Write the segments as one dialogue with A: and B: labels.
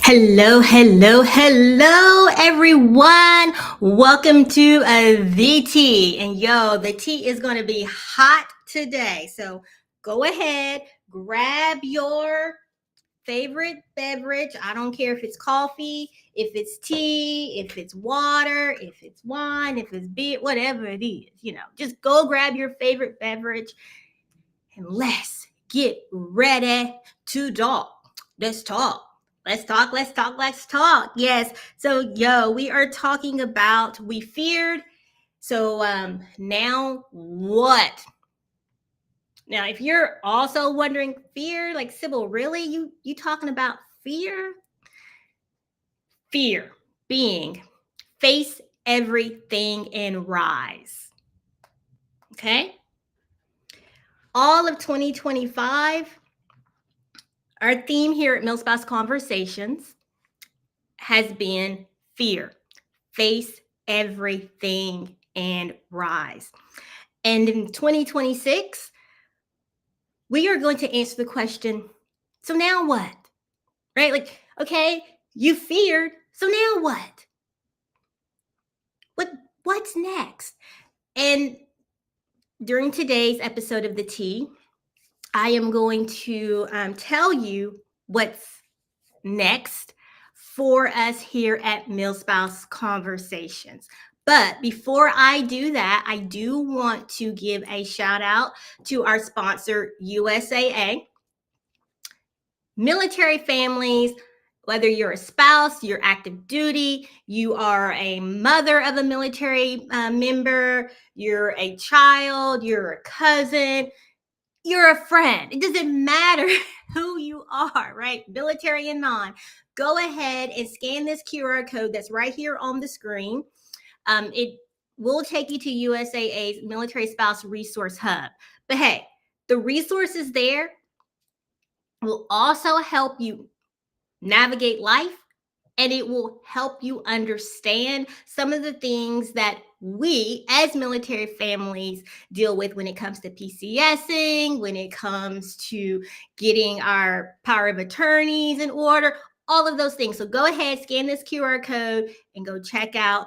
A: Hello, everyone. Welcome to the tea. And the tea is going to be hot today. So go ahead, grab your favorite beverage. I don't care if it's coffee, if it's tea, if it's water, if it's wine, if it's beer, whatever it is. Just go grab your favorite beverage and let's get ready to talk. Let's talk. Let's talk. Yes. So, we are talking about we feared. So, now what? Now, if you're also wondering, fear, like Sybil, really? You talking about fear? Fear being face everything and rise. Okay? All of 2025, our theme here at Millspouse Conversations has been fear. Face everything and rise. And in 2026, we are going to answer the question, so now what? Right? Like, okay, you feared, so now what? What's next? And during today's episode of The Tea, I am going to tell you what's next for us here at Millspouse Conversations. But before I do that, I do want to give a shout out to our sponsor, USAA. Military families, whether you're a spouse, you're active duty, you are a mother of a military member, you're a child, you're a cousin, you're a friend. It doesn't matter who you are, right? Military and non. Go ahead and scan this QR code that's right here on the screen. It will take you to USAA's Military Spouse Resource Hub. But hey, the resources there will also help you navigate life, and it will help you understand some of the things that we as military families deal with when it comes to PCSing, when it comes to getting our power of attorneys in order, all of those things. So go ahead, scan this QR code and go check out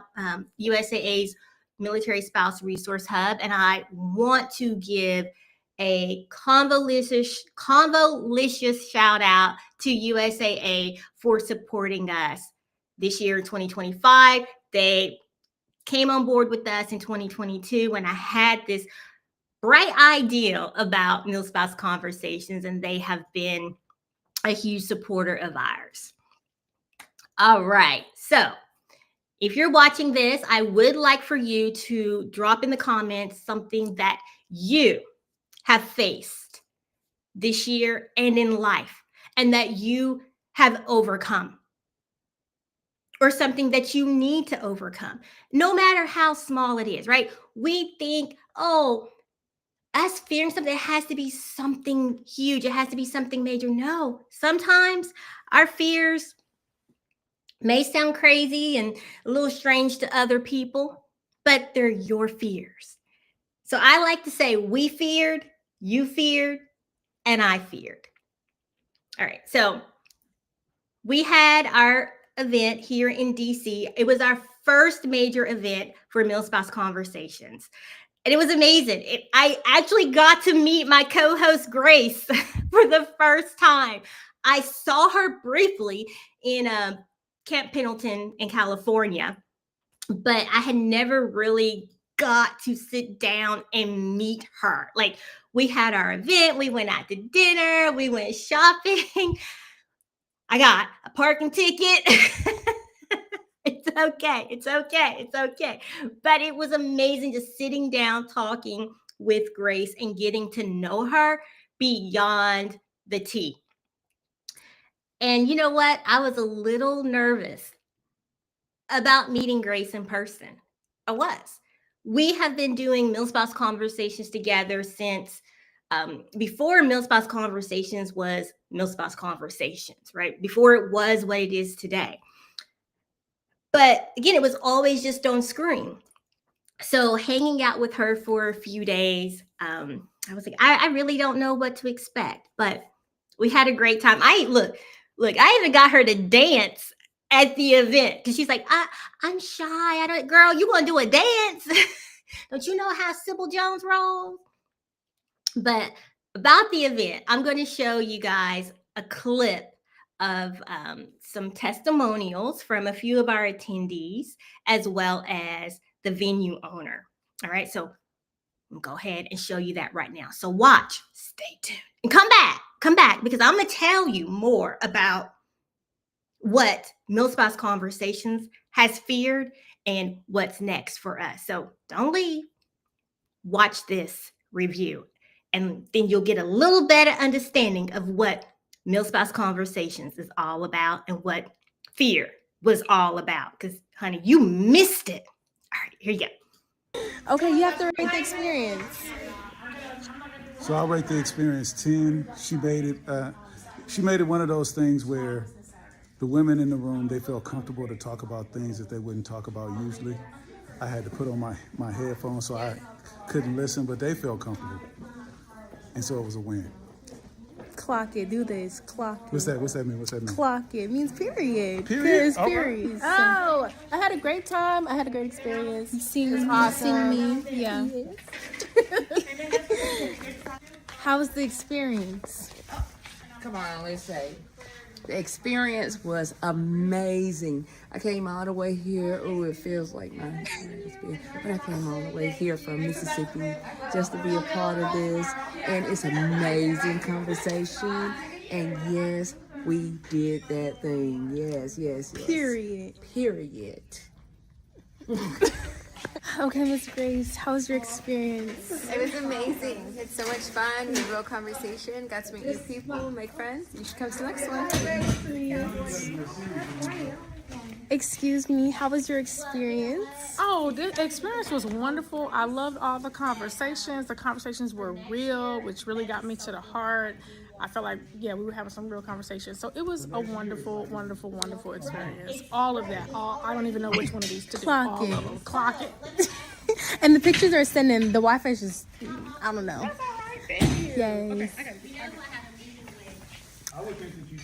A: USAA's Military Spouse Resource Hub. And I want to give a convolicious shout out to USAA for supporting us this year in 2025. They came on board with us in 2022 when I had this bright idea about Millspouse Conversations, and they have been a huge supporter of ours. All right, so if you're watching this, I would like for you to drop in the comments something that you have faced this year and in life, and that you have overcome, or something that you need to overcome, no matter how small it is, right? We think, oh, us fearing something, it has to be something huge. It has to be something major. No, sometimes our fears may sound crazy and a little strange to other people, but they're your fears. So I like to say, we feared, you feared, and I feared. All right, so we had our event here in DC. It was our first major event for Millspouse Conversations. And it was amazing. I actually got to meet my co-host Grace for the first time. I saw her briefly in Camp Pendleton in California, but I had never really got to sit down and meet her. Like, we had our event, we went out to dinner, we went shopping. I got a parking ticket. It's okay. But it was amazing just sitting down, talking with Grace and getting to know her beyond the tea. And you know what? I was a little nervous about meeting Grace in person. I was. We have been doing Millspouse Conversations together since before Millspouse Conversations was Millspouse Conversations, right? Before it was what it is today. But again, it was always just on screen. So hanging out with her for a few days, I was like, I really don't know what to expect, but we had a great time. Look, I even got her to dance at the event because she's like, I'm shy. I don't, girl, you gonna do a dance? Don't you know how Sybil Jones rolls? But about the event, I'm going to show you guys a clip of some testimonials from a few of our attendees, as well as the venue owner. All right, so I'll go ahead and show you that right now. So watch, stay tuned, and come back, because I'm going to tell you more about what MilSpouse Conversations has feared and what's next for us. So don't leave. Watch this review, and then you'll get a little better understanding of what MilSpouse Conversations is all about and what fear was all about. Because, honey, you missed it. All right, here you go.
B: Okay, you have to rate the experience.
C: So I'll rate the experience 10. She made it one of those things where the women in the room, they felt comfortable to talk about things that they wouldn't talk about usually. I had to put on my headphones so I couldn't listen, but they felt comfortable. And so it was a win.
B: Clock it, do this, clock it.
C: What's that mean?
B: Clock it means period.
C: Period?
B: Period. Oh, I had a great time. I had a great experience. You seen awesome. Me. Yeah. How was the experience?
D: Come on, let's say. The experience was amazing. I came all the way here. Oh, it feels like my head is big. But I came all the way here from Mississippi just to be a part of this. And it's an amazing conversation. And yes, we did that thing. Yes.
B: Period. Okay, Miss Grace, how was your experience?
E: It was amazing. It's so much fun. We real conversation. Got to meet new people, make friends. You should come to the next one.
B: Excuse me, how was your experience?
F: Oh, the experience was wonderful. I loved all the conversations. The conversations were real, which really got me to the heart. I felt like, we were having some real conversations. So it was a wonderful, wonderful, wonderful experience. All of that. I don't even know which one of these to do.
B: Clock
F: all
B: it.
F: of them. Clock it.
B: And the pictures are sending, the Wi-Fi is just, I don't know. Yes.
C: I would think that you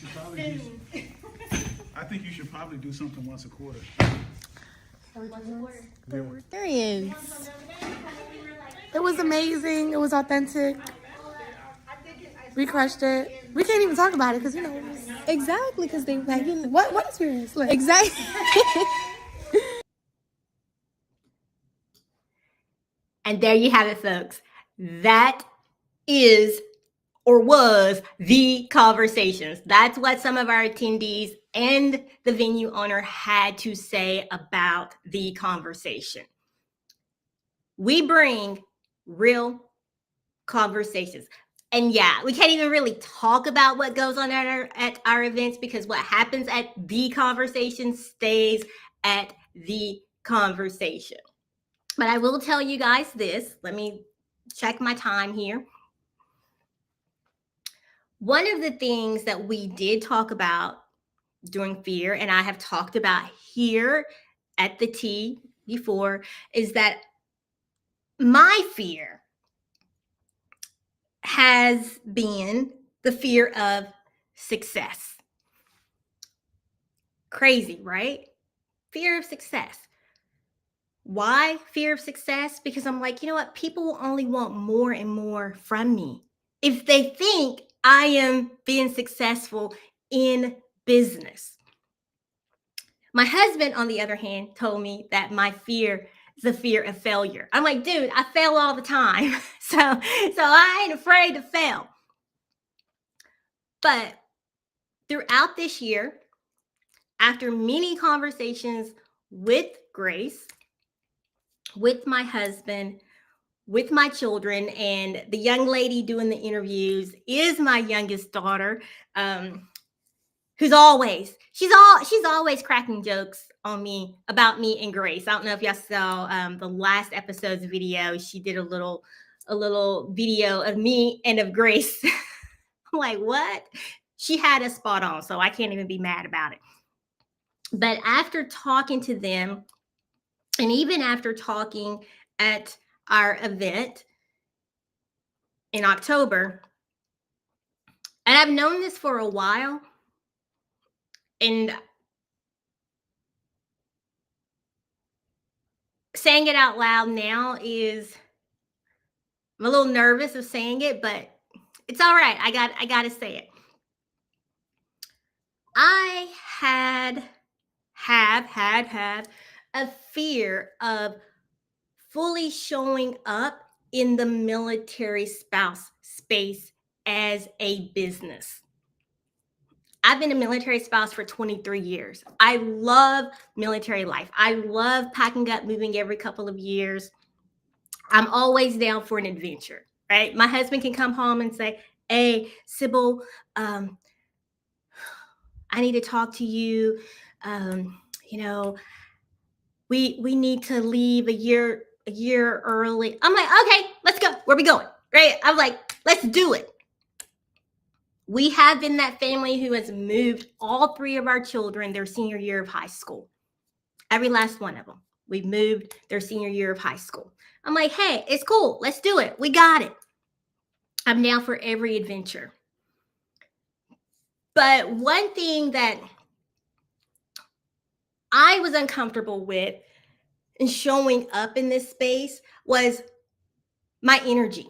C: should probably do something once a quarter.
B: Experience.
G: It was amazing. It was authentic. We crushed it. We can't even talk about it because, it was...
B: Exactly, because they like,
G: What experience? Like,
B: exactly.
A: And there you have it, folks. That is or was the conversations. That's what some of our attendees and the venue owner had to say about the conversation. We bring real conversations. And yeah, we can't even really talk about what goes on at our events, because what happens at the conversation stays at the conversation. But I will tell you guys this. Let me check my time here. One of the things that we did talk about during fear, and I have talked about here at the T before, is that my fear has been the fear of success. Crazy, right? Fear of success. Why fear of success? Because I'm like, you know what? People will only want more and more from me if they think I am being successful in business. My husband, on the other hand, told me that my fear is the fear of failure. I'm like, dude, I fail all the time. So I ain't afraid to fail. But throughout this year, after many conversations with Grace, with my husband, with my children, and the young lady doing the interviews is my youngest daughter, who's always cracking jokes on me about me and Grace. I don't know if y'all saw the last episode's video. She did a little video of me and of Grace. I'm like, what? She had us spot on, so I can't even be mad about it. But after talking to them, and even after talking at our event in October, and I've known this for a while, And saying it out loud now is, I'm a little nervous of saying it, but it's all right. I got to say it. I have a fear of fully showing up in the military spouse space as a business. I've been a military spouse for 23 years. I love military life. I love packing up, moving every couple of years. I'm always down for an adventure, right? My husband can come home and say, hey, Sybil, I need to talk to you. You know, we need to leave a year early. I'm like, okay, let's go. Where we going? Right? I'm like, let's do it. We have been that family who has moved all three of our children their senior year of high school. Every last one of them. We've moved their senior year of high school. I'm like, hey, it's cool. Let's do it. We got it. I'm down for every adventure. But one thing that I was uncomfortable with in showing up in this space was my energy.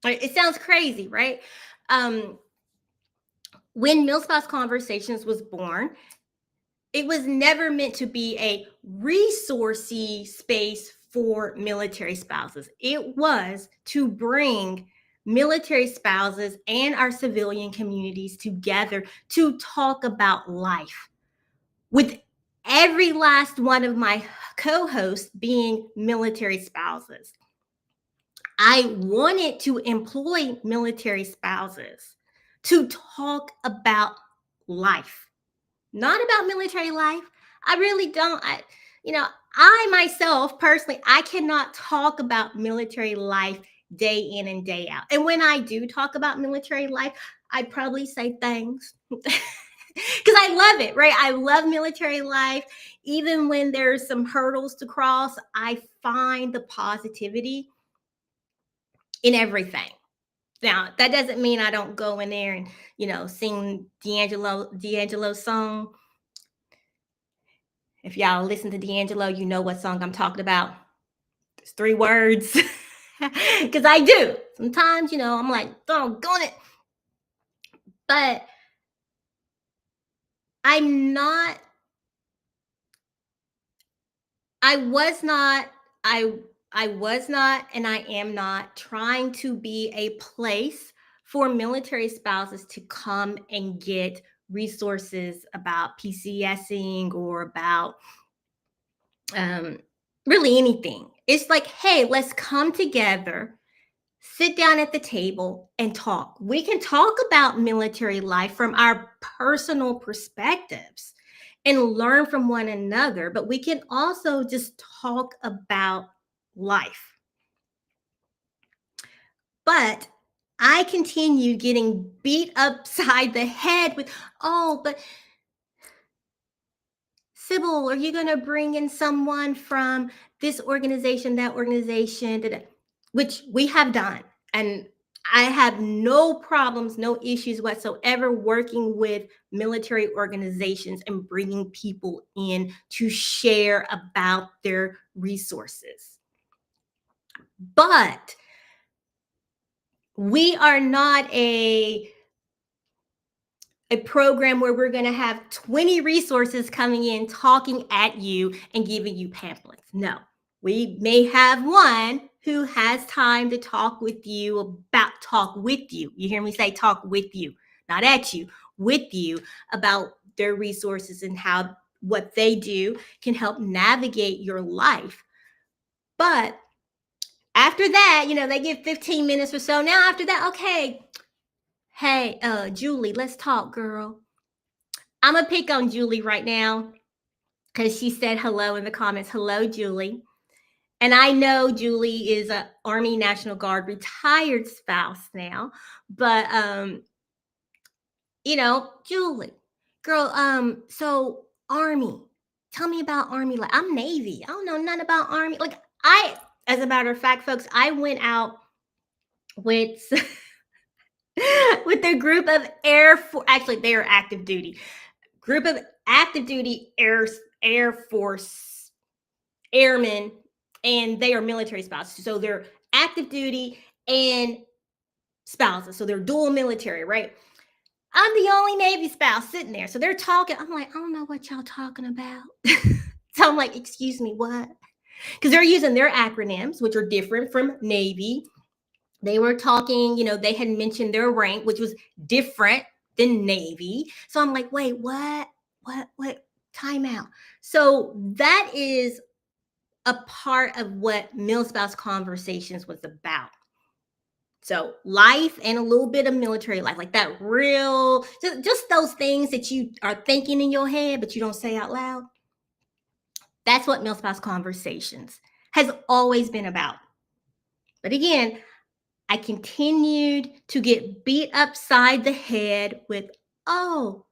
A: It sounds crazy, right? When MilSpouse Conversations was born, it was never meant to be a resourcey space for military spouses. It was to bring military spouses and our civilian communities together to talk about life, with every last one of my co-hosts being military spouses. I wanted to employ military spouses to talk about life, not about military life. I really don't. I myself personally, I cannot talk about military life day in and day out. And when I do talk about military life, I probably say things because I love it, right? I love military life. Even when there's some hurdles to cross, I find the positivity in everything. Now, that doesn't mean I don't go in there and, sing D'Angelo's song. If y'all listen to D'Angelo, you know what song I'm talking about. There's 3 words. Because I do. Sometimes, I'm like, doggone it. But I was not, and I am not trying to be a place for military spouses to come and get resources about PCSing or about really anything. It's like, hey, let's come together, sit down at the table and talk. We can talk about military life from our personal perspectives and learn from one another, but we can also just talk about life. But I continued getting beat upside the head with, but Sybil, are you going to bring in someone from this organization, that organization, which we have done. And I have no problems, no issues whatsoever working with military organizations and bringing people in to share about their resources. But we are not a program where we're going to have 20 resources coming in, talking at you and giving you pamphlets. No, we may have one who has time to talk with you. You hear me say talk with you, not at you, with you about their resources and how what they do can help navigate your life. But after that, they give 15 minutes or so. Now after that, okay, hey, Julie, let's talk, girl. I'm going to pick on Julie right now because she said hello in the comments. Hello, Julie. And I know Julie is an Army National Guard retired spouse now. But, Julie, girl, so Army, tell me about Army. Like, I'm Navy. I don't know nothing about Army. Like, as a matter of fact, folks, I went out with with a group of actually they are active duty. Group of active duty Air Force airmen, and they are military spouses. So they're active duty and spouses. So they're dual military, right? I'm the only Navy spouse sitting there. So they're talking. I'm like, I don't know what y'all talking about. So I'm like, excuse me, what? Because they're using their acronyms, which are different from Navy. They were talking, they had mentioned their rank, which was different than Navy. So I'm like, wait, what? Time out. So that is a part of what Mil-Spouse Conversations was about. So life and a little bit of military life, like that real, just those things that you are thinking in your head, but you don't say out loud. That's what Mil-Spouse Conversations has always been about. But again, I continued to get beat upside the head with, oh,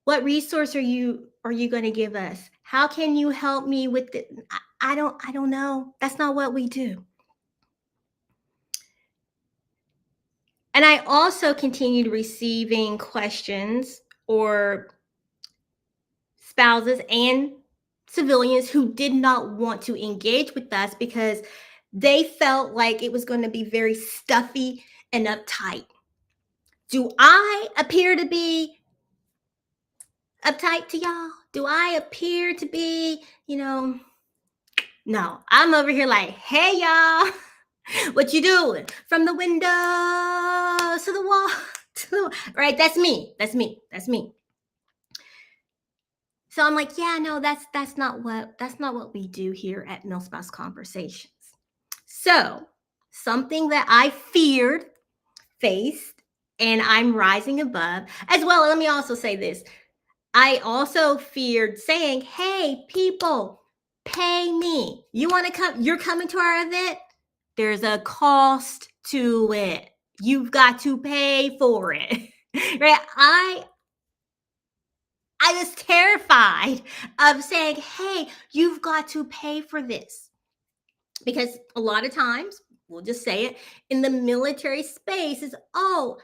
A: what resource are you going to give us? How can you help me with it? I don't know. That's not what we do. And I also continued receiving questions or spouses and civilians who did not want to engage with us because they felt like it was going to be very stuffy and uptight. Do I appear to be uptight to y'all? Do I appear to be, no, I'm over here like, hey, y'all. What you doing? From the window to the wall, right? That's me. So I'm like, yeah, no, that's not what we do here at Mil-Spouse Conversations. So something that I feared, faced, and I'm rising above as well. Let me also say this. I also feared saying, hey, people, pay me. You want to come? You're coming to our event? There's a cost to it. You've got to pay for it. Right? I was terrified of saying, hey, you've got to pay for this. Because a lot of times, we'll just say it, in the military space is, oh,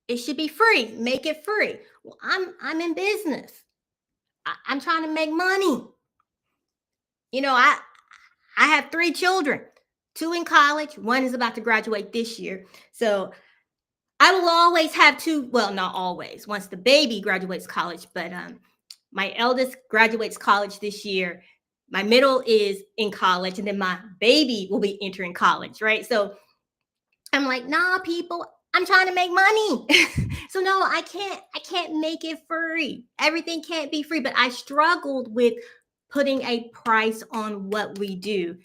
A: it should be free. Make it free. Well, I'm in business. I'm trying to make money. I have 3 children. 2 in college. 1 is about to graduate this year. So I will always have 2. Well, not always. Once the baby graduates college, but my eldest graduates college this year. My middle is in college, and then my baby will be entering college, right? So I'm like, nah, people, I'm trying to make money. So no, I can't make it free. Everything can't be free. But I struggled with putting a price on what we do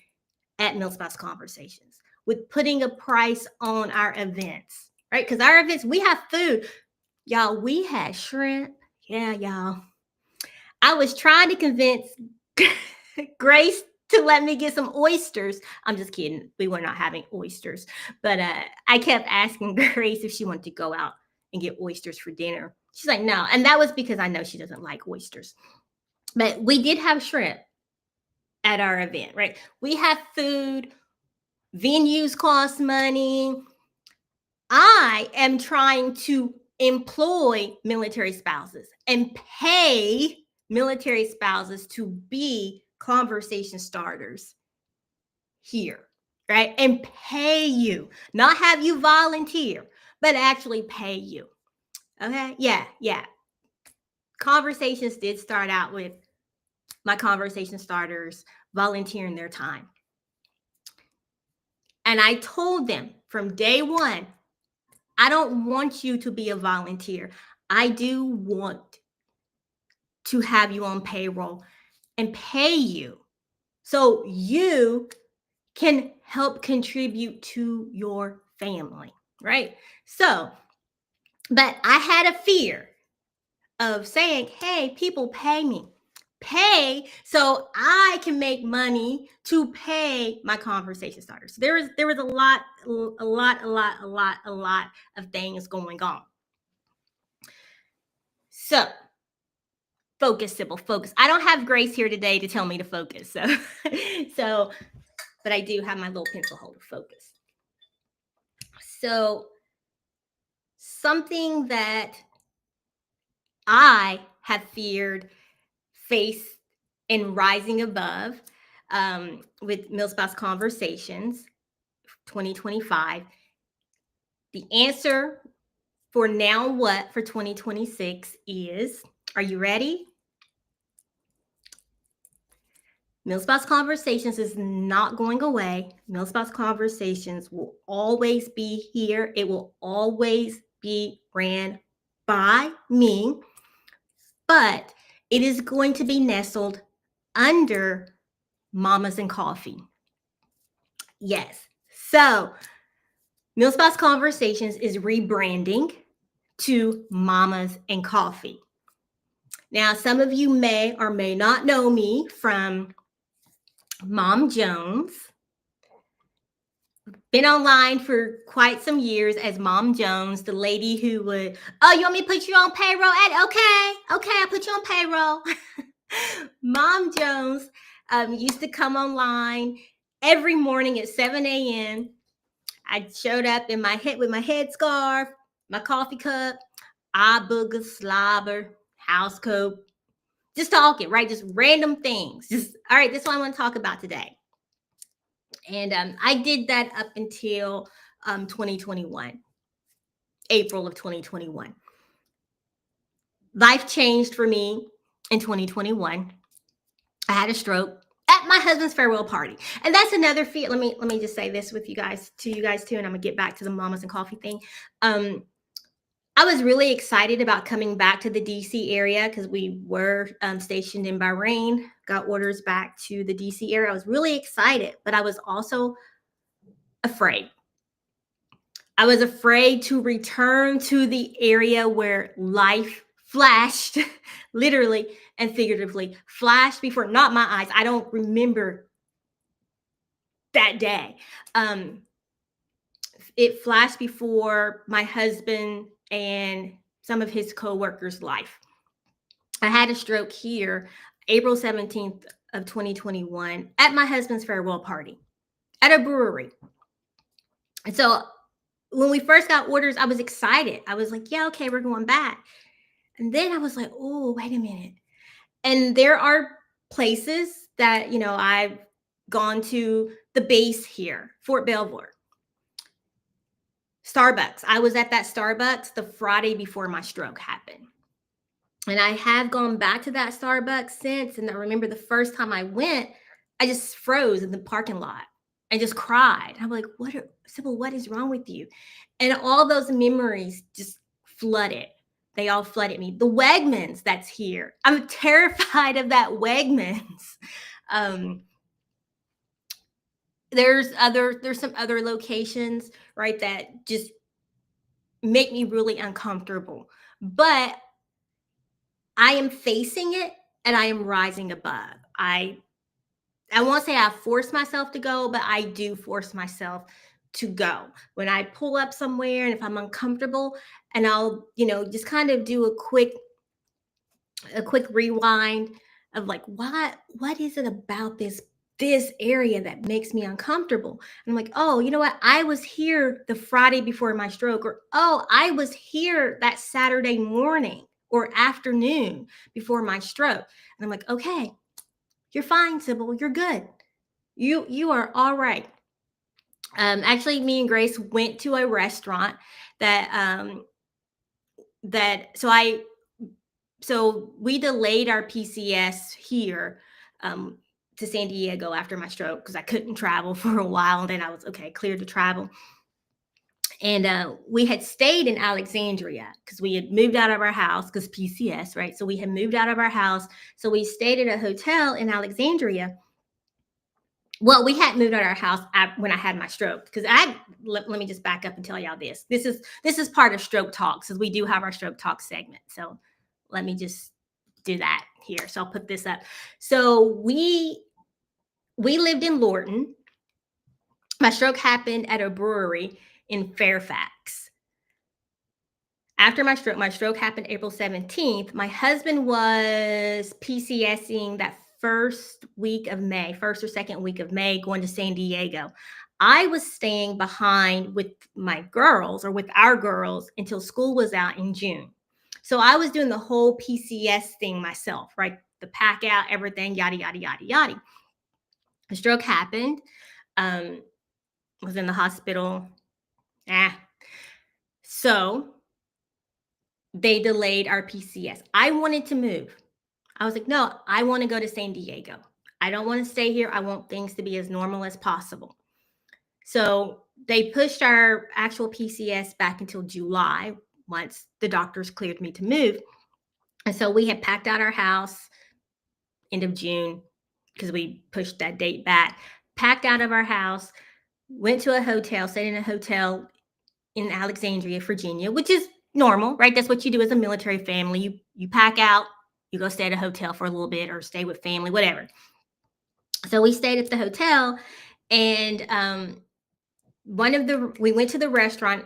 A: at Mil-Spouse Conversations, with putting a price on our events, right? Because our events, we have food. Y'all, we had shrimp. Yeah, y'all. I was trying to convince Grace to let me get some oysters. I'm just kidding. We were not having oysters. But I kept asking Grace if she wanted to go out and get oysters for dinner. She's like, no. And that was because I know she doesn't like oysters. But we did have shrimp at our event, right? We have food. Venues cost money. I am trying to employ military spouses and pay military spouses to be conversation starters here, right? And pay you, not have you volunteer, but actually pay you. Okay? Yeah. Conversations did start out with my conversation starters volunteering their time. And I told them from day one, I don't want you to be a volunteer. I do want to have you on payroll and pay you so you can help contribute to your family, right? So, but I had a fear of saying, hey, people, pay me. Pay so I can make money to pay my conversation starters. There was a lot of things going on. So focus, Sybil, focus. I don't have Grace here today to tell me to focus. So, but I do have my little pencil holder, focus. So something that I have feared, faced, and rising above with MilSpouse Conversations 2025. The answer for now what for 2026 is, are you ready? MilSpouse Conversations is not going away. MilSpouse Conversations will always be here. It will always be ran by me, but it is going to be nestled under Mamas and Coffee. Yes. So MilSpouse Conversations is rebranding to Mamas and Coffee. Now, some of you may or may not know me from Mom Jones. Been online for quite some years as Mom Jones, the lady who would, oh, you want me to put you on payroll? Okay, I'll put you on payroll. Mom Jones used to come online every morning at 7 a.m. I showed up in my head with my headscarf, my coffee cup, eye booger, slobber, house coat, just talking, right? Just random things. Just all right. This is what I want to talk about today. And I did that up until 2021, April of 2021. Life changed for me in 2021. I had a stroke at my husband's farewell party, and that's another fear. Let me just say this with you guys, to you guys too, and I'm gonna get back to the Mamas and Coffee thing. I was really excited about coming back to the DC area because we were stationed in Bahrain, got orders back to the DC area. I was really excited, but I was also afraid. I was afraid to return to the area where life flashed, literally and figuratively, flashed before, not my eyes. I don't remember that day. It flashed before my husband and some of his co-workers' life. I had a stroke here, April 17th of 2021, at my husband's farewell party at a brewery. And so when we first got orders, I was excited. I was like, yeah, okay, we're going back. And then I was like, oh, wait a minute. And there are places that, you know, I've gone to, the base here, Fort Belvoir. Starbucks. I was at that Starbucks the Friday before my stroke happened. And I have gone back to that Starbucks since. And I remember the first time I went, I just froze in the parking lot and just cried. I'm like, Sybil, what is wrong with you? And all those memories just flooded. They all flooded me. The Wegmans that's here. I'm terrified of that Wegmans. There's some other locations, right, that just make me really uncomfortable. But I am facing it and I am rising above. I won't say I force myself to go, but I do force myself to go. When I pull up somewhere and if I'm uncomfortable, and I'll, you know, just kind of do a quick rewind of like, what is it about this area that makes me uncomfortable? And I'm like, oh, you know what? I was here the Friday before my stroke, or oh, I was here that Saturday morning or afternoon before my stroke. And I'm like, okay, you're fine, Sybil. You're good. You are all right. Actually, me and Grace went to a restaurant so we delayed our PCS here to San Diego after my stroke because I couldn't travel for a while. And then I was cleared to travel. And we had stayed in Alexandria because we had moved out of our house because PCS, right? So we had moved out of our house. So we stayed at a hotel in Alexandria. Well, we hadn't moved out of our house when I had my stroke because let me just back up and tell y'all this. This is part of Stroke Talks, because we do have our Stroke Talk segment. So let me just do that here. So I'll put this up. So we lived in Lorton. My stroke happened at a brewery in Fairfax. After my stroke happened April 17th. My husband was PCSing that first or second week of May, going to San Diego. I was staying behind with my girls or with our girls until school was out in June. So I was doing the whole PCS thing myself, right? The pack out, everything, yada, yada, yada, yada. A stroke happened. Was in the hospital. So they delayed our PCS. I wanted to move. I was like, no, I want to go to San Diego. I don't want to stay here. I want things to be as normal as possible. So they pushed our actual PCS back until July once the doctors cleared me to move. And so we had packed out our house end of June because we pushed that date back, packed out of our house, went to a hotel, stayed in a hotel in Alexandria, Virginia, which is normal, right? That's what you do as a military family. You pack out, you go stay at a hotel for a little bit or stay with family, whatever. So we stayed at the hotel, and we went to the restaurant,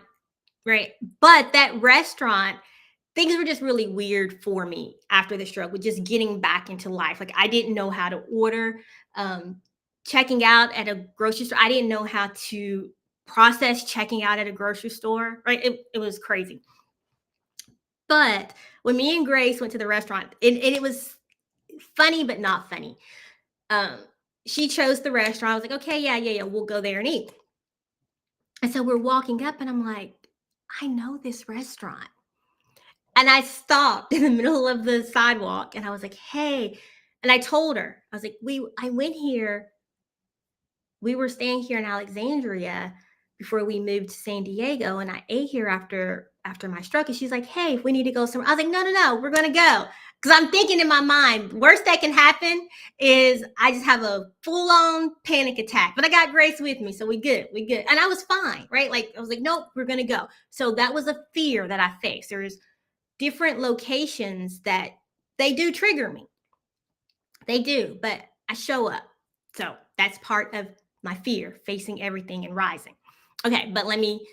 A: right? But that restaurant, things were just really weird for me after the stroke with just getting back into life. Like, I didn't know how to order, checking out at a grocery store. I didn't know how to process checking out at a grocery store, right? It was crazy. But when me and Grace went to the restaurant, and it was funny, but not funny. She chose the restaurant. I was like, okay, yeah, we'll go there and eat. And so we're walking up, and I'm like, I know this restaurant. And I stopped in the middle of the sidewalk, and I was like, hey. And I told her, I was like, I went here. We were staying here in Alexandria before we moved to San Diego, and I ate here after my stroke. And she's like, hey, we need to go somewhere. I was like, no, we're gonna go. Because I'm thinking in my mind, worst that can happen is I just have a full-on panic attack. But I got Grace with me, so we good. And I was fine, right? Like, I was like, nope, we're gonna go. So that was a fear that I faced. There's different locations that they do trigger me. They do, but I show up. So that's part of my fear, facing everything and rising. Okay, but let me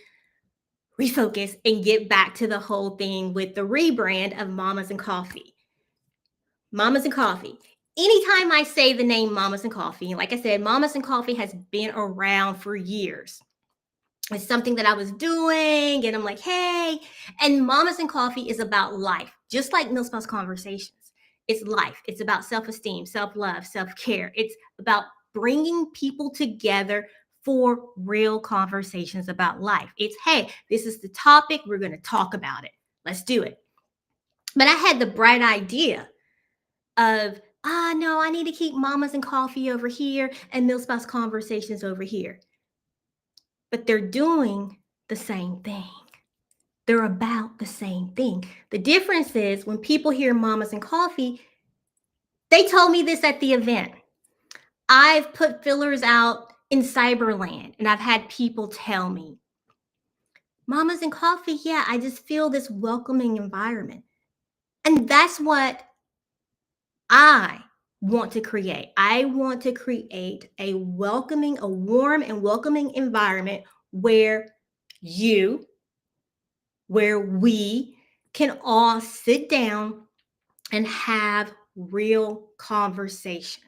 A: refocus and get back to the whole thing with the rebrand of Mamas and Coffee. Mamas and Coffee. Anytime I say the name Mamas and Coffee, like I said, Mamas and Coffee has been around for years. It's something that I was doing, and I'm like, hey. And Mamas and Coffee is about life, just like Milk Smells Conversations. It's life. It's about self-esteem, self-love, self-care. It's about bringing people together for real conversations about life. It's, hey, this is the topic. We're going to talk about it. Let's do it. But I had the bright idea of, no, I need to keep Mamas and Coffee over here and Milk Smells Conversations over here. But they're doing the same thing. They're about the same thing. The difference is when people hear Mamas and Coffee, they told me this at the event. I've put fillers out in Cyberland, and I've had people tell me, Mamas and Coffee, yeah, I just feel this welcoming environment. And that's what I want to create. I want to create a warm and welcoming environment where we can all sit down and have real conversations.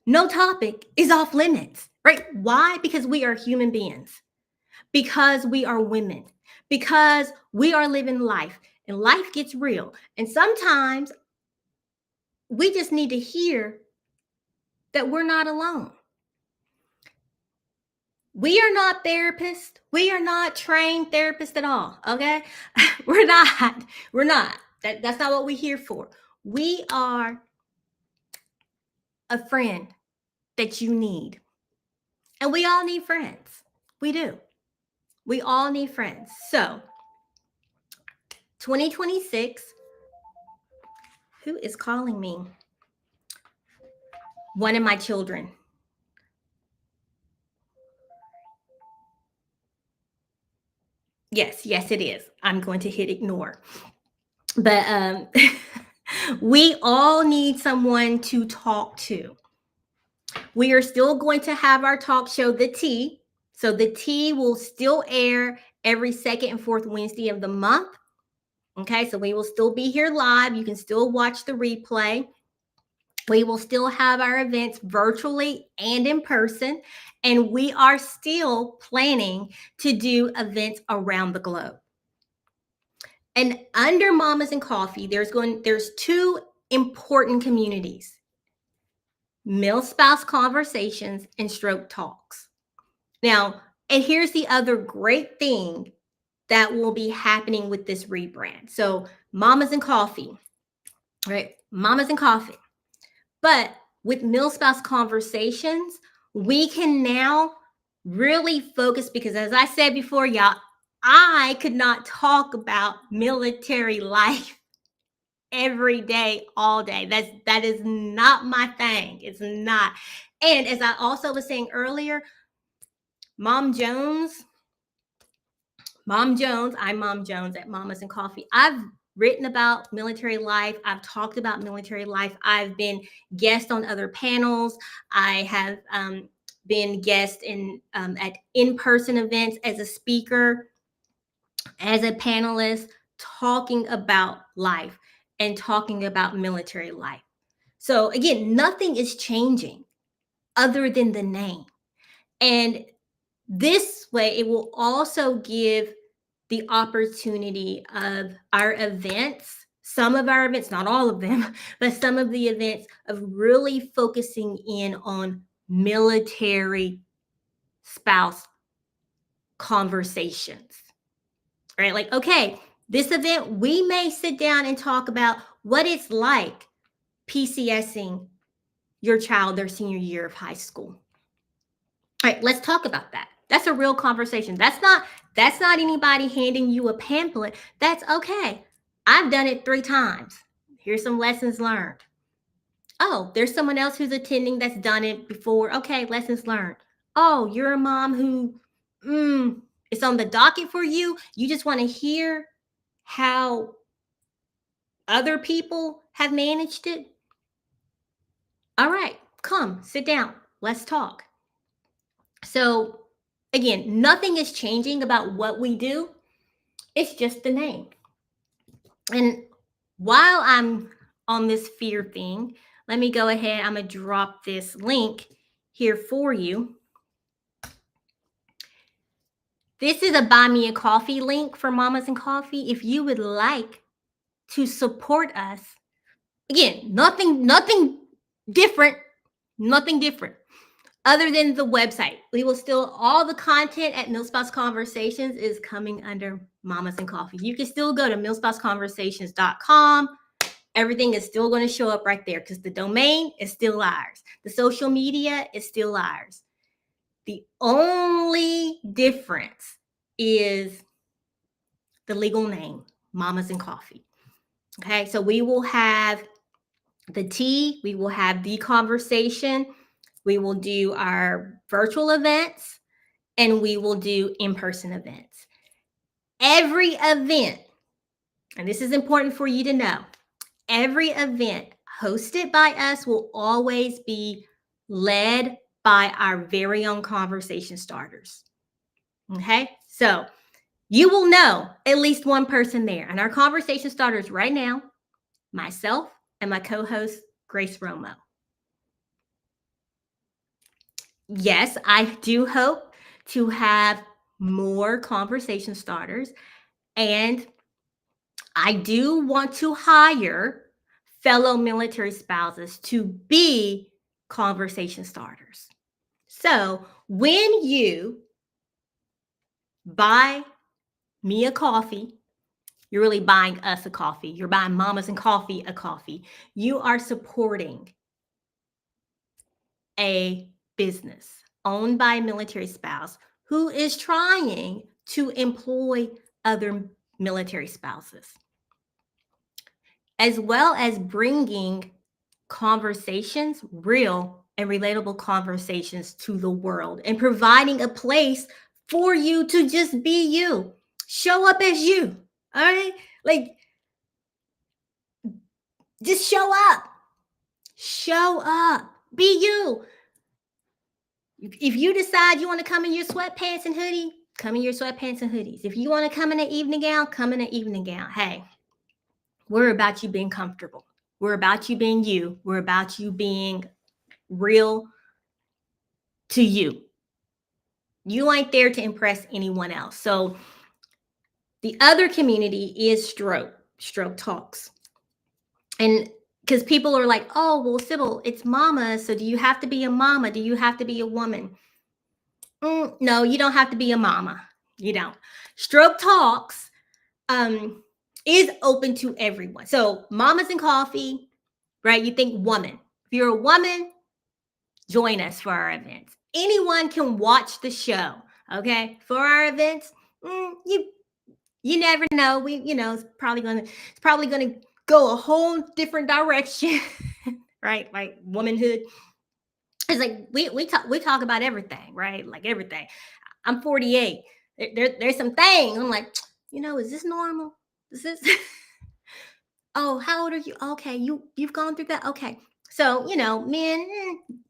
A: No topic is off limits, right? Why? Because we are human beings, because we are women, because we are living life, and life gets real. And sometimes we just need to hear that we're not alone. We are not therapists. We are not trained therapists at all, okay? We're not. That's not what we're here for. We are a friend that you need. And we all need friends. We do. We all need friends. So, 2026, who is calling me? One of my children. Yes, it is. I'm going to hit ignore. But we all need someone to talk to. We are still going to have our talk show, The Tea. So The Tea will still air every second and fourth Wednesday of the month. Okay, so we will still be here live. You can still watch the replay. We will still have our events virtually and in person, and we are still planning to do events around the globe. And under Mamas and Coffee, there's two important communities: Mill Spouse Conversations and Stroke Talks. Now, and here's the other great thing that will be happening with this rebrand. So, Mamas and Coffee, right? Mamas and Coffee. But with Mill Spouse Conversations, we can now really focus, because as I said before, y'all, I could not talk about military life every day, all day. That is not my thing. It's not. And as I also was saying earlier, I'm Mom Jones at Mamas and Coffee. I've written about military life. I've talked about military life. I've been guest on other panels. I have been guest at in-person events as a speaker, as a panelist, talking about life and talking about military life. So again, nothing is changing other than the name. And this way, it will also give the opportunity of our events, some of our events, not all of them, but some of the events of really focusing in on military spouse conversations, right? Like, okay, this event, we may sit down and talk about what it's like PCSing your child their senior year of high school. All right, let's talk about that. That's a real conversation. That's not anybody handing you a pamphlet. That's okay. I've done it 3 times. Here's some lessons learned. Oh, there's someone else who's attending that's done it before. Okay, lessons learned. Oh, you're a mom who it's on the docket for you. You just want to hear how other people have managed it. All right, come, sit down. Let's talk. So again, nothing is changing about what we do. It's just the name. And while I'm on this fear thing, let me go ahead. I'm going to drop this link here for you. This is a Buy Me a Coffee link for Mamas and Coffee. If you would like to support us, again, nothing different, other than the website. We will still, all the content at Mill Spouse Conversations is coming under Mamas and Coffee. You can still go to millspouseconversations.com. Everything is still going to show up right there because the domain is still ours. The social media is still ours. The only difference is the legal name, Mamas and Coffee. Okay, so we will have the tea, we will have the conversation, we will do our virtual events, and we will do in-person events. Every event, and this is important for you to know, every event hosted by us will always be led by our very own conversation starters. Okay, so you will know at least one person there. And our conversation starters right now, myself and my co-host, Grace Romo. Yes, I do hope to have more conversation starters. And I do want to hire fellow military spouses to be conversation starters. So when you buy me a coffee, you're really buying us a coffee. You're buying Mamas and Coffee a coffee. You are supporting a business owned by a military spouse who is trying to employ other military spouses, as well as bringing conversations, real and relatable conversations to the world, and providing a place for you to just be you. Show up as you. All right? Like, just show up. Show up. Be you. If you decide you want to come in your sweatpants and hoodie, come in your sweatpants and hoodies. If you want to come in an evening gown, come in an evening gown. Hey, we're about you being comfortable. We're about you being you. We're about you being real to you. You ain't there to impress anyone else. So the other community is stroke talks. And because people are like, oh, well, Sybil, it's mama. So do you have to be a mama? Do you have to be a woman? No, you don't have to be a mama. You don't. Stroke talks is open to everyone. So mamas and coffee, right? You think woman. If you're a woman, join us for our events. Anyone can watch the show, okay? For our events, you never know. It's probably gonna go a whole different direction, right? Like womanhood. It's like we talk about everything, right? Like everything. I'm 48. There's some things. I'm like, is this normal? Is this? Oh, how old are you? Okay, you've gone through that. Okay, so men,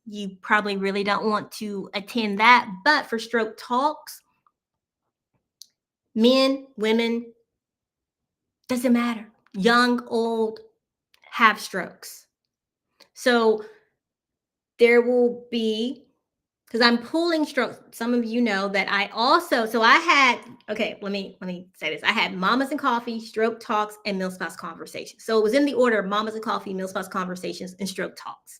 A: you probably really don't want to attend that. But for stroke talks, men, women, doesn't matter. Young, old, have strokes. So there will be, because I'm pulling strokes. Some of you know that I also, so I had, okay, let me say this. I had Mamas and Coffee, Stroke Talks, and Meal Spouse Conversations. So it was in the order of Mamas and Coffee, Meal Spouse Conversations, and Stroke Talks.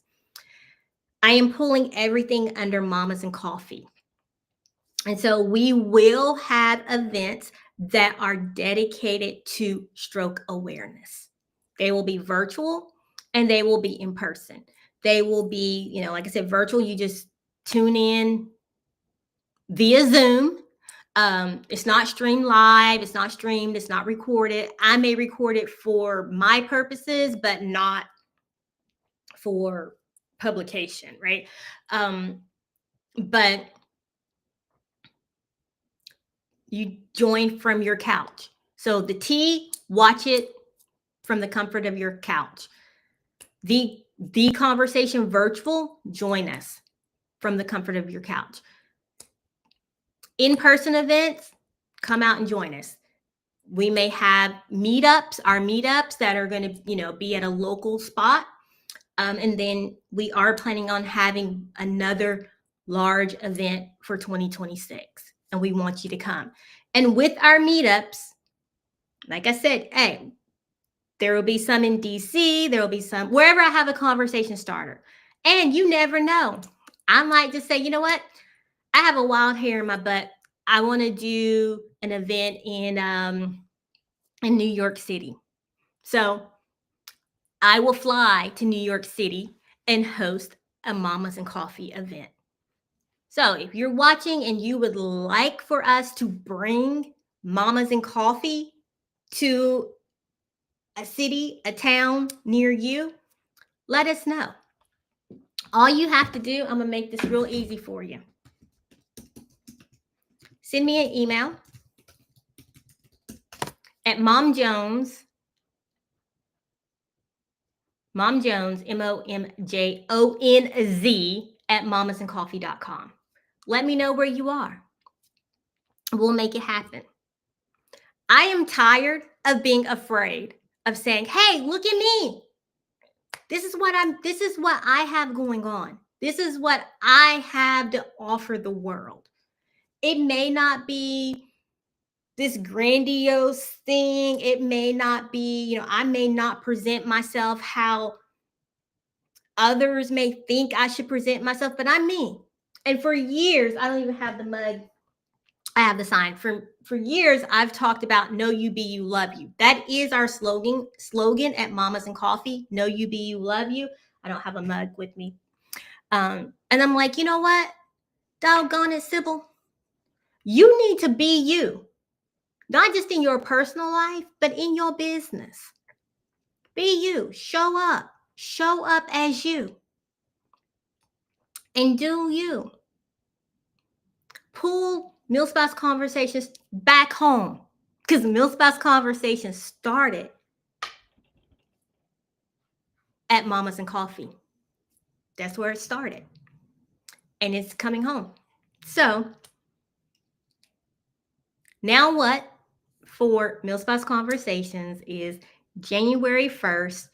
A: I am pulling everything under Mamas and Coffee. And so we will have events that are dedicated to stroke awareness. They will be virtual and they will be in person. They will be, like I said, virtual. You just tune in via Zoom. It's not streamed live. It's not streamed. It's not recorded. I may record it for my purposes, but not for publication, right? But you join from your couch. So the tea, watch it from the comfort of your couch. The conversation virtual, join us from the comfort of your couch. In-person events, come out and join us. We may have our meetups that are going to, be at a local spot. And then we are planning on having another large event for 2026. And we want you to come. And with our meetups, like I said, hey, there will be some in DC. There will be some wherever I have a conversation starter. And you never know. I might just say, you know what? I have a wild hair in my butt. I want to do an event in New York City. So I will fly to New York City and host a Mamas and Coffee event. So if you're watching and you would like for us to bring Mamas and Coffee to a city, a town near you, let us know. All you have to do, I'm going to make this real easy for you. Send me an email at momjones, MomJones, at mamasandcoffee.com. Let me know where you are. We'll make it happen. I am tired of being afraid of saying, hey, look at me. This is what I have going on. This is what I have to offer the world. It may not be this grandiose thing. It may not be, I may not present myself how others may think I should present myself, but I'm me. And for years, I don't even have the mug. I have the sign. For years, I've talked about know you be you, love you. That is our slogan at Mamas and Coffee. Know you be you, love you. I don't have a mug with me. And I'm like, you know what? Doggone it, Sybil. You need to be you. Not just in your personal life, but in your business. Be you. Show up. Show up as you. And do you. Pull Meal Spouse Conversations back home. Because Meal Spouse Conversations started at Mamas and Coffee. That's where it started. And it's coming home. So, now what for Meal Spouse Conversations is January 1st,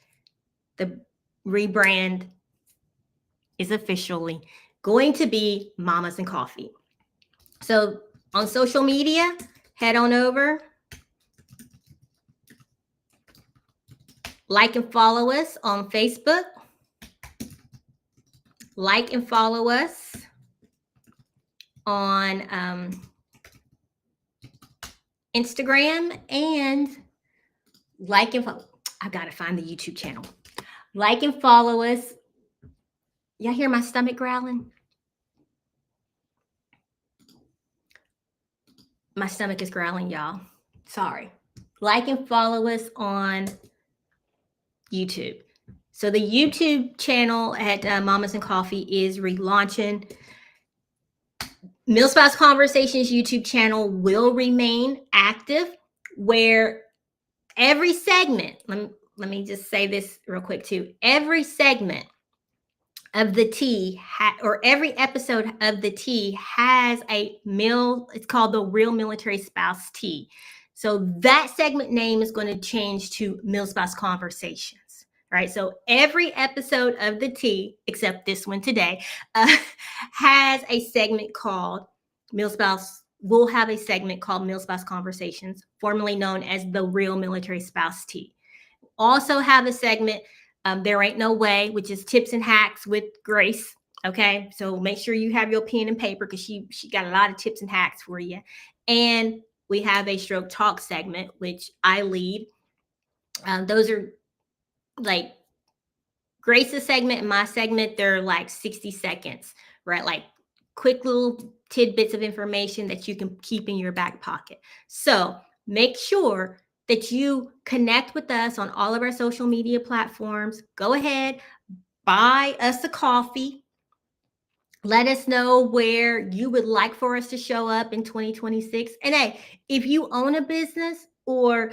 A: the rebrand is officially going to be Mamas and Coffee. So on social media, head on over, like and follow us on Facebook, like and follow us on Instagram, and like and follow. I gotta find the YouTube channel. Like and follow us. Y'all hear my stomach growling? My stomach is growling, y'all. Sorry. Like and follow us on YouTube. So the YouTube channel at Mamas and Coffee is relaunching. Meal Spouse Conversations YouTube channel will remain active, where every segment, let me just say this real quick too. Every segment of the tea or every episode of the tea has a meal. It's called the Real Military Spouse Tea. So that segment name is going to change to Meal Spouse Conversations. Right. So every episode of the tea, except this one today, has a segment called Meal Spouse. We'll have a segment called Meal Spouse Conversations, formerly known as the Real Military Spouse Tea. Also have a segment, There Ain't No Way, which is tips and hacks with Grace. Okay, so make sure you have your pen and paper, because she got a lot of tips and hacks for you. And we have a Stroke Talk segment, which I lead. Those are like Grace's segment and my segment. They're like 60 seconds, right? Like quick little tidbits of information that you can keep in your back pocket. So make sure that you connect with us on all of our social media platforms. Go ahead, buy us a coffee. Let us know where you would like for us to show up in 2026. And hey, if you own a business or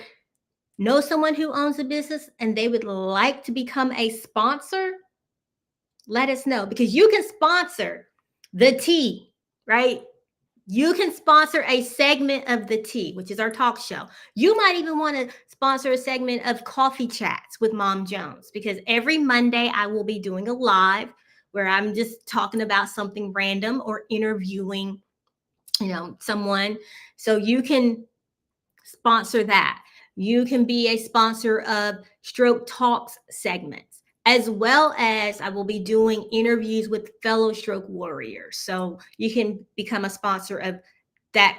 A: know someone who owns a business and they would like to become a sponsor, let us know, because you can sponsor the tea, right? You can sponsor a segment of the tea, which is our talk show. You might even want to sponsor a segment of Coffee Chats with Mom Jones, because every Monday I will be doing a live where I'm just talking about something random or interviewing, someone. So you can sponsor that. You can be a sponsor of Stroke Talks segments, as well as I will be doing interviews with fellow stroke warriors. So you can become a sponsor of that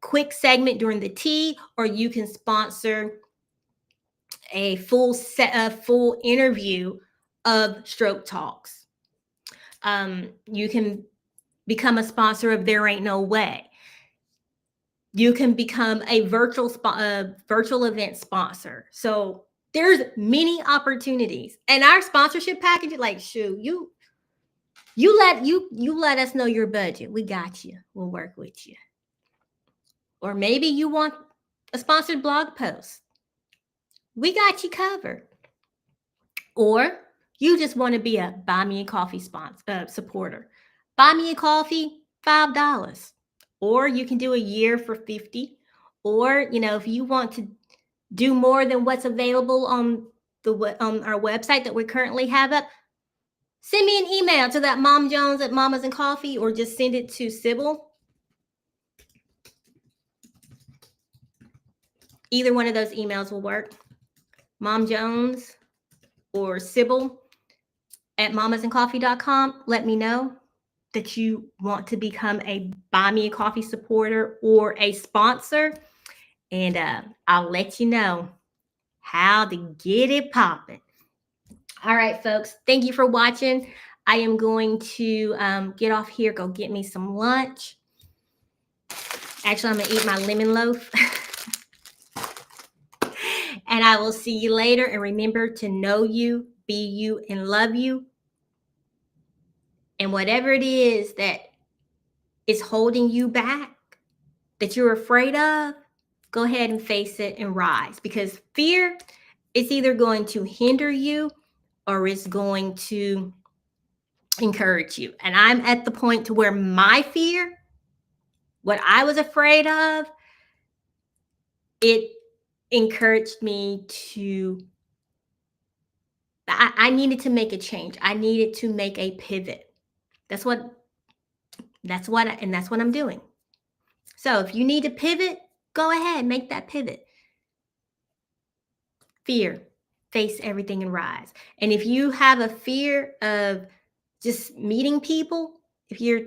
A: quick segment during the tea, or you can sponsor a full interview of Stroke Talks. You can become a sponsor of There Ain't No Way. You can become a virtual event sponsor. So there's many opportunities, and our sponsorship package, like, shoot, you let us know your budget. We got you. We'll work with you. Or maybe you want a sponsored blog post. We got you covered. Or you just want to be a Buy Me a Coffee supporter. Buy Me a Coffee, $5. Or you can do a year for $50. Or, if you want to do more than what's available on our website that we currently have up, send me an email to that Mom Jones at Mamas and Coffee, or just send it to Sybil. Either one of those emails will work. Mom Jones or Sybil at mamasandcoffee.com. Let me know that you want to become a Buy Me a Coffee supporter or a sponsor, and I'll let you know how to get it popping. All right, folks, thank you for watching. I am going to get off here, go get me some lunch. Actually, I'm gonna eat my lemon loaf. And I will see you later. And remember to know you, be you, and love you. And whatever it is that is holding you back, that you're afraid of, go ahead and face it and rise. Because fear is either going to hinder you or it's going to encourage you. And I'm at the point to where my fear, what I was afraid of, it encouraged me to I needed to make a change. I needed to make a pivot. That's what I'm doing. So if you need to pivot, go ahead, make that pivot. Fear, face everything and rise. And if you have a fear of just meeting people, if you're,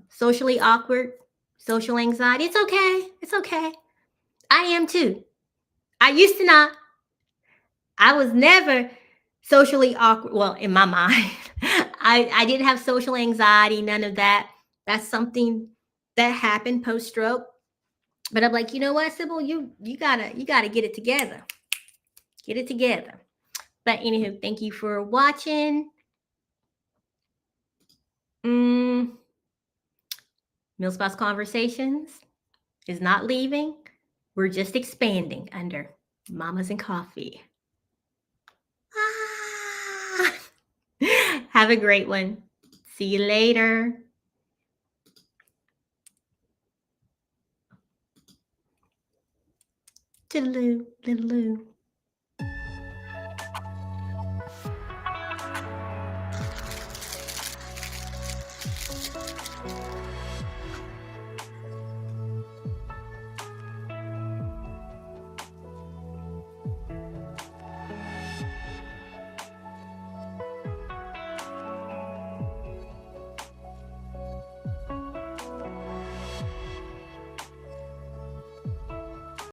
A: socially awkward, social anxiety, it's okay. It's okay. I am too. I used to not. I was never socially awkward. Well, in my mind, I didn't have social anxiety, none of that. That's something that happened post-stroke. But I'm like, you know what, Sybil, you gotta get it together. Get it together. But anywho, thank you for watching. Millspouse Conversations is not leaving. We're just expanding under Mamas and Coffee. Have a great one. See you later. Toodaloo, little